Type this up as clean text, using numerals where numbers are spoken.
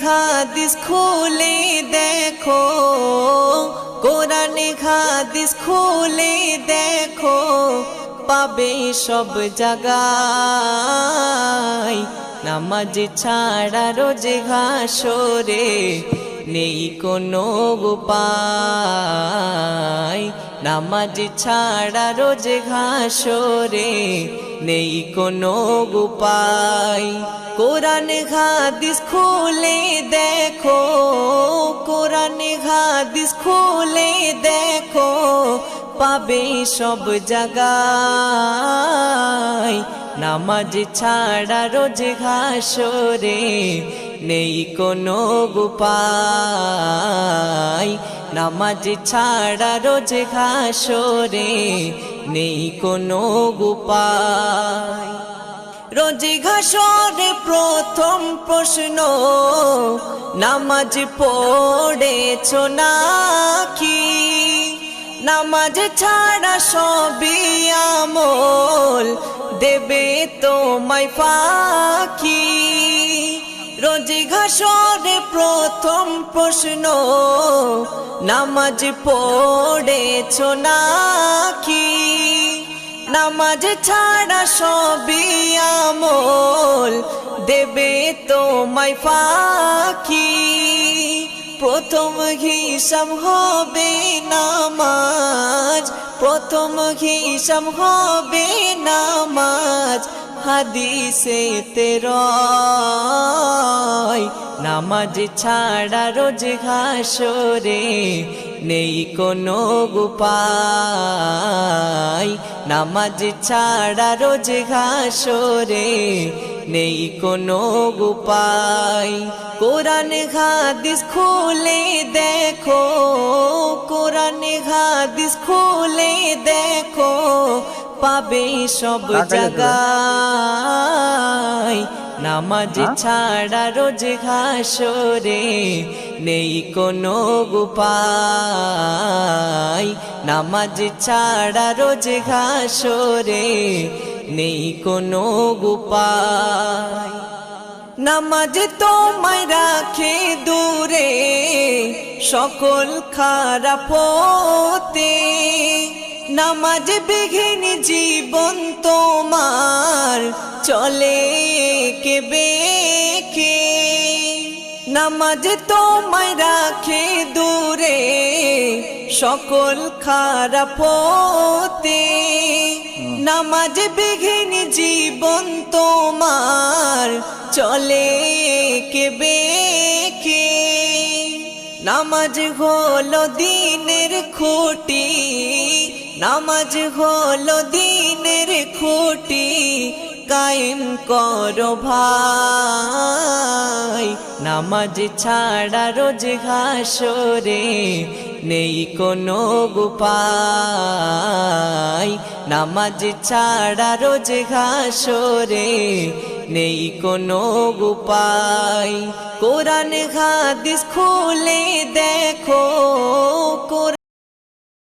হাদিস খুলে দেখো, কোরআন হাদিস খুলে দেখো, পাবে সব জায়গায়। নামাজ ছাড়া রোজে হাসরে নেই কোনো উপায়। নামাজ ছাড়া রোজে হাসরে নেই কোনো উপায়। কোরআন হাদিস খুলে দেখো, কোরআন হাদিস খুলে দেখো, পাবে সব জায়গায়। নামাজ ছাড়া রোজে হাসরে নেই কোনো উপায়। নামাজ ছাড়া রোজে হাসরে নেই কোনো উপায়। রোজে হাসরে প্রথম প্রশ্ন, নামাজ পড়েছো নাকি? নামাজ ছাড়া সবই আমল দেবে তোমায় ফাঁকি। রোজে হাসরে প্রথম প্রশ্ন, নামাজ পড়েছো নাকি? নামাজ ছাড়া সবই আমল দেবে তোমায় ফাঁকি। প্রথম হিসাব হবে নামাজ, প্রথম হিসাব হবে নামাজ। হাদিসেতে রয় নামাজ ছাড়া রোজে হাসরে নেই কোনো উপায়। নামাজ ছাড়া রোজে হাসরে নেই কোনো উপায়। কোরআন হাদিস খুলে দেখো, কোরআন হাদিস খুলে দেখো, পাবে সব জায়গায়। নামাজ ছাড়া রোজে হাসরে নেই কোনো উপায়। নামাজ ছাড়া রোজে হাসরে নেই কোনো উপায়। নামাজ তোমায় রাখে দূরে সকল খারাপ হতে। নামাজ বিঘিন জীবন তোমার চলে কে বেঁকে। নামাজ তোমায় রাখে দূরে সকল খারাপ হতে। নামাজ বিঘিন জীবন তোমার চলে কে বেঁকে। নামাজ হলো দিনের খুঁটি, নামাজ হলো দিনের খুঁটি, কায়েম করো ভাই। নামাজ ছাড়া রোজে হাসরে নেই কোনো উপায়। নামাজ ছাড়া রোজে হাসরে নেই কোনো উপায়। কোরআন হাদিস খুলে দেখো,